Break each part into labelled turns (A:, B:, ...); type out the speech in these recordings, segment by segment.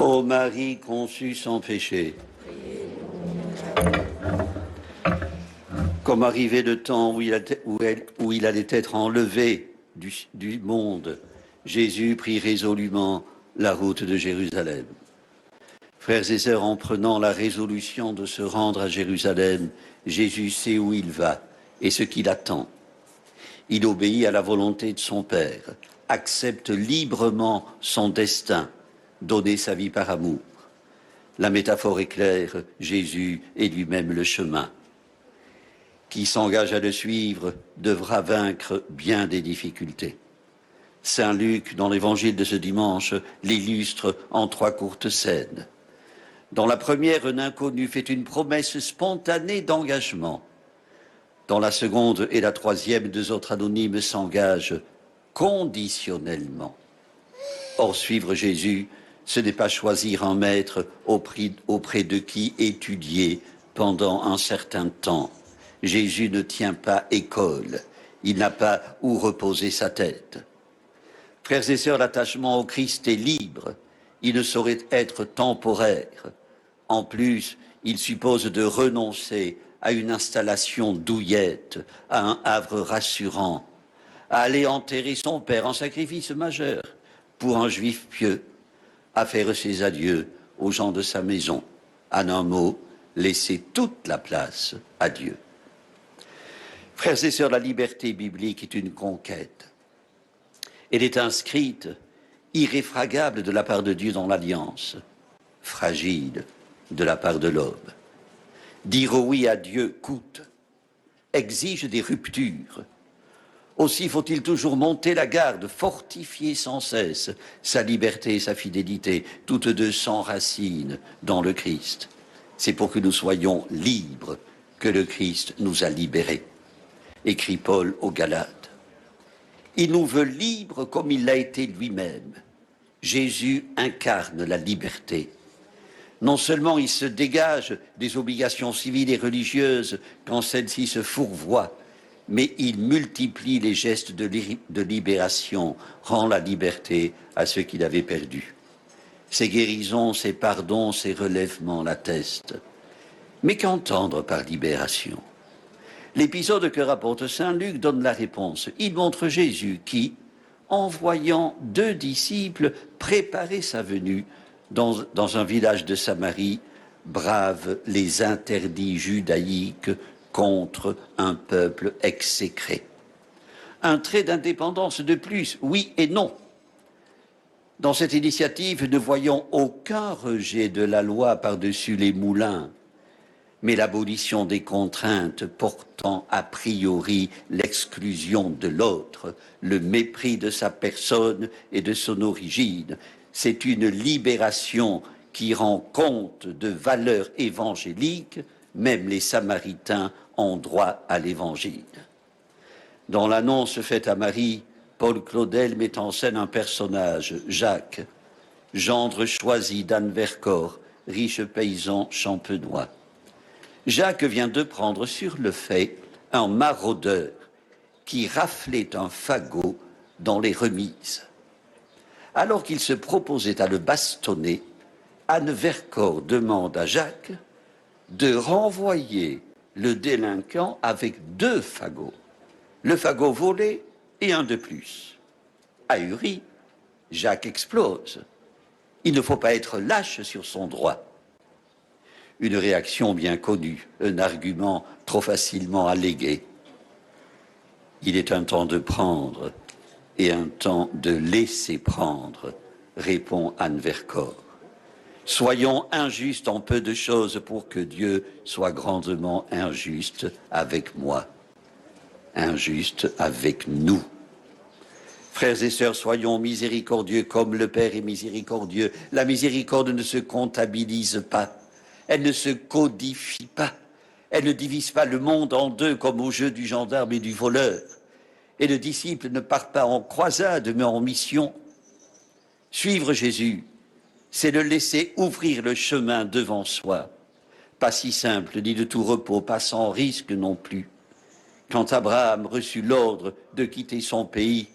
A: Ô Marie conçue sans péché, comme arrivait le temps où il allait être enlevé du monde, Jésus prit résolument la route de Jérusalem. Frères et sœurs, en prenant la résolution de se rendre à Jérusalem, Jésus sait où il va et ce qu'il attend. Il obéit à la volonté de son Père, accepte librement son destin, donner sa vie par amour. La métaphore est claire, Jésus est lui-même le chemin. Qui s'engage à le suivre devra vaincre bien des difficultés. Saint Luc, dans l'évangile de ce dimanche, l'illustre en 3 courtes scènes. Dans la première, un inconnu fait une promesse spontanée d'engagement. Dans la seconde et la troisième, 2 autres anonymes s'engagent conditionnellement. Or, suivre Jésus, ce n'est pas choisir un maître auprès de qui étudier pendant un certain temps. Jésus ne tient pas école, il n'a pas où reposer sa tête. Frères et sœurs, l'attachement au Christ est libre, il ne saurait être temporaire. En plus, il suppose de renoncer à une installation douillette, à un havre rassurant, à aller enterrer son père en sacrifice majeur pour un juif pieux, à faire ses adieux aux gens de sa maison. En un mot, laisser toute la place à Dieu. Frères et sœurs, la liberté biblique est une conquête. Elle est inscrite, irréfragable de la part de Dieu dans l'alliance, fragile de la part de l'homme. Dire oui à Dieu coûte, exige des ruptures. Aussi faut-il toujours monter la garde, fortifier sans cesse sa liberté et sa fidélité, toutes deux s'enracinent dans le Christ. C'est pour que nous soyons libres que le Christ nous a libérés, écrit Paul aux Galates. Il nous veut libres comme il l'a été lui-même. Jésus incarne la liberté. Non seulement il se dégage des obligations civiles et religieuses quand celles-ci se fourvoient, mais il multiplie les gestes de libération, rend la liberté à ceux qui l'avaient perdue. Ses guérisons, ses pardons, ses relèvements l'attestent. Mais qu'entendre par libération ? L'épisode que rapporte saint Luc donne la réponse. Il montre Jésus qui, envoyant 2 disciples préparer sa venue dans un village de Samarie, brave les interdits judaïques contre un peuple exécré. Un trait d'indépendance de plus, oui et non. Dans cette initiative, ne voyons aucun rejet de la loi par-dessus les moulins, mais l'abolition des contraintes portant a priori l'exclusion de l'autre, le mépris de sa personne et de son origine. C'est une libération qui rend compte de valeurs évangéliques, même les Samaritains ont droit à l'Évangile. Dans l'annonce faite à Marie, Paul Claudel met en scène un personnage, Jacques, gendre choisi d'Anne Vercors, riche paysan champenois. Jacques vient de prendre sur le fait un maraudeur qui raflait un fagot dans les remises. Alors qu'il se proposait à le bastonner, Anne Vercors demande à Jacques de renvoyer le délinquant avec 2 fagots, le fagot volé et un de plus. Ahuri, Jacques explose. Il ne faut pas être lâche sur son droit. Une réaction bien connue, un argument trop facilement allégué. Il est un temps de prendre et un temps de laisser prendre, répond Anne Vercors. Soyons injustes en peu de choses pour que Dieu soit grandement injuste avec moi, injuste avec nous. Frères et sœurs, soyons miséricordieux comme le Père est miséricordieux. La miséricorde ne se comptabilise pas, elle ne se codifie pas, elle ne divise pas le monde en 2 comme au jeu du gendarme et du voleur. Et le disciple ne part pas en croisade, mais en mission. Suivre Jésus, c'est le laisser ouvrir le chemin devant soi. Pas si simple, ni de tout repos, pas sans risque non plus. Quand Abraham reçut l'ordre de quitter son pays,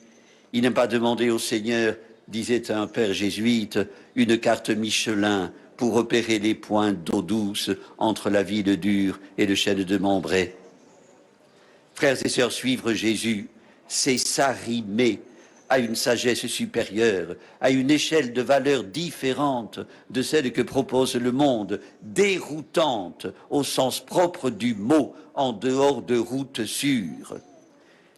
A: il n'a pas demandé au Seigneur disait un père jésuite, une carte Michelin pour repérer les points d'eau douce entre la ville dure et le chêne de Montbray. Frères et sœurs, suivre Jésus, c'est s'arrimer à une sagesse supérieure, à une échelle de valeurs différente de celle que propose le monde, déroutante au sens propre du mot, en dehors de routes sûres.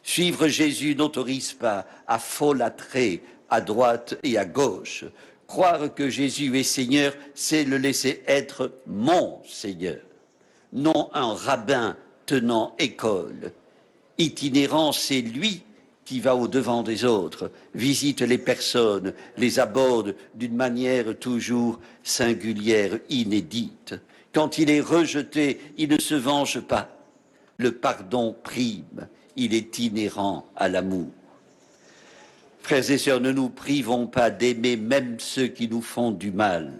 A: Suivre Jésus n'autorise pas à folâtrer à droite et à gauche. Croire que Jésus est Seigneur, c'est le laisser être mon Seigneur, non un rabbin tenant école. Itinérant, c'est lui qui va au-devant des autres, visite les personnes, les aborde d'une manière toujours singulière, inédite. Quand il est rejeté, il ne se venge pas. Le pardon prime, il est inhérent à l'amour. Frères et sœurs, ne nous privons pas d'aimer même ceux qui nous font du mal.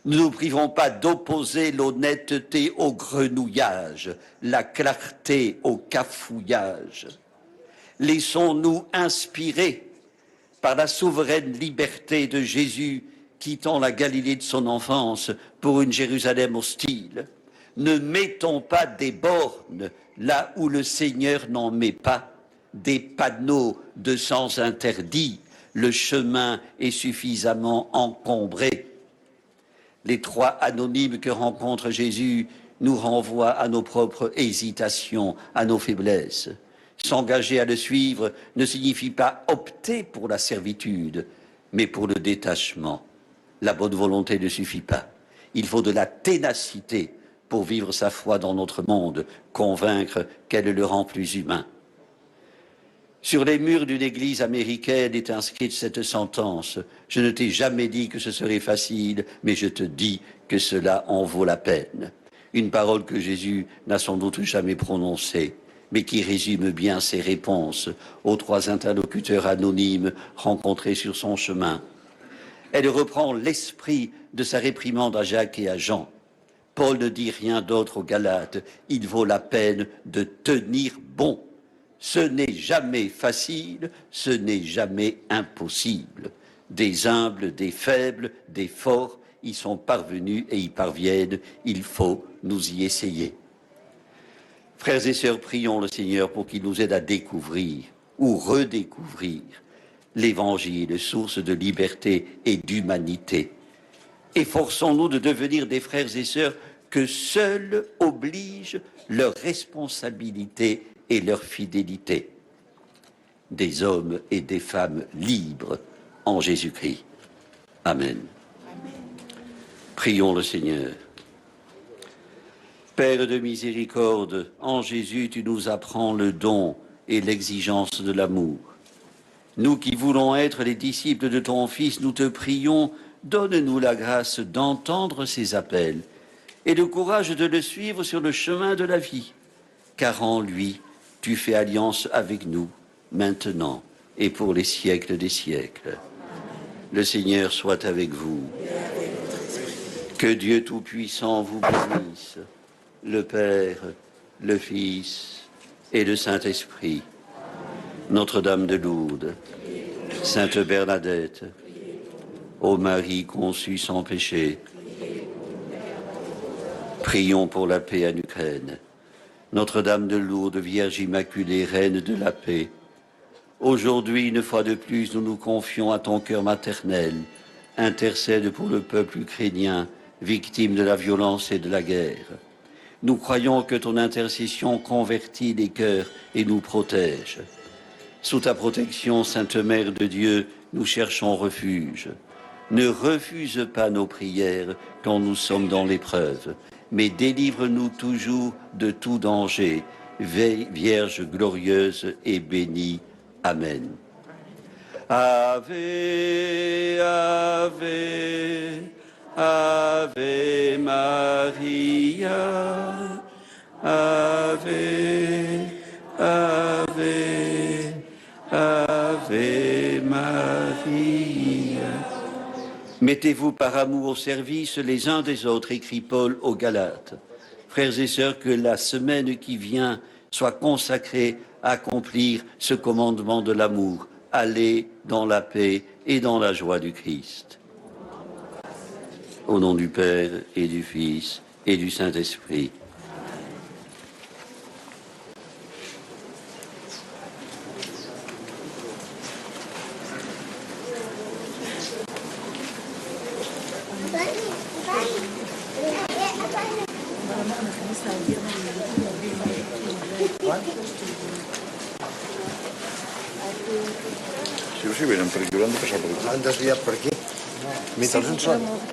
A: Ne nous privons pas d'opposer l'honnêteté au grenouillage, la clarté au cafouillage. Laissons-nous inspirer par la souveraine liberté de Jésus quittant la Galilée de son enfance pour une Jérusalem hostile. Ne mettons pas des bornes là où le Seigneur n'en met pas, des panneaux de sens interdits. Le chemin est suffisamment encombré. Les trois anonymes que rencontre Jésus nous renvoient à nos propres hésitations, à nos faiblesses. S'engager à le suivre ne signifie pas opter pour la servitude, mais pour le détachement. La bonne volonté ne suffit pas. Il faut de la ténacité pour vivre sa foi dans notre monde, convaincre qu'elle le rend plus humain. Sur les murs d'une église américaine est inscrite cette sentence. Je ne t'ai jamais dit que ce serait facile, mais je te dis que cela en vaut la peine. Une parole que Jésus n'a sans doute jamais prononcée, mais qui résume bien ses réponses aux trois interlocuteurs anonymes rencontrés sur son chemin. Elle reprend l'esprit de sa réprimande à Jacques et à Jean. Paul ne dit rien d'autre aux Galates. Il vaut la peine de tenir bon. Ce n'est jamais facile, ce n'est jamais impossible. Des humbles, des faibles, des forts y sont parvenus et y parviennent. Il faut nous y essayer. Frères et sœurs, prions le Seigneur pour qu'il nous aide à découvrir ou redécouvrir l'Évangile, source de liberté et d'humanité. Efforçons-nous de devenir des frères et sœurs que seuls obligent leur responsabilité et leur fidélité. Des hommes et des femmes libres en Jésus-Christ. Amen. Amen. Prions le Seigneur. Père de miséricorde, en Jésus, tu nous apprends le don et l'exigence de l'amour. Nous qui voulons être les disciples de ton Fils, nous te prions, donne-nous la grâce d'entendre ses appels et le courage de le suivre sur le chemin de la vie, car en lui, tu fais alliance avec nous, maintenant et pour les siècles des siècles. Le Seigneur soit avec vous. Que Dieu Tout-Puissant vous bénisse, le Père, le Fils et le Saint-Esprit. Notre-Dame de Lourdes, Sainte Bernadette, ô Marie conçue sans péché, prions pour la paix en Ukraine. Notre-Dame de Lourdes, Vierge Immaculée, Reine de la paix, aujourd'hui, une fois de plus, nous nous confions à ton cœur maternel. Intercède pour le peuple ukrainien, victime de la violence et de la guerre. Nous croyons que ton intercession convertit les cœurs et nous protège. Sous ta protection, Sainte Mère de Dieu, nous cherchons refuge. Ne refuse pas nos prières quand nous sommes dans l'épreuve, mais délivre-nous toujours de tout danger. Vierge glorieuse et bénie. Amen. Ave, Ave, Ave Maria, Ave, Ave, Ave Maria. Mettez-vous par amour au service les uns des autres, écrit Paul aux Galates. Frères et sœurs, que la semaine qui vient soit consacrée à accomplir ce commandement de l'amour. allez dans la paix et dans la joie du Christ. Au nom du Père et du Fils et du Saint-Esprit.
B: Si ho si venen per aquí, hauran de passar per aquí.
C: Han desviat per aquí. Mitjans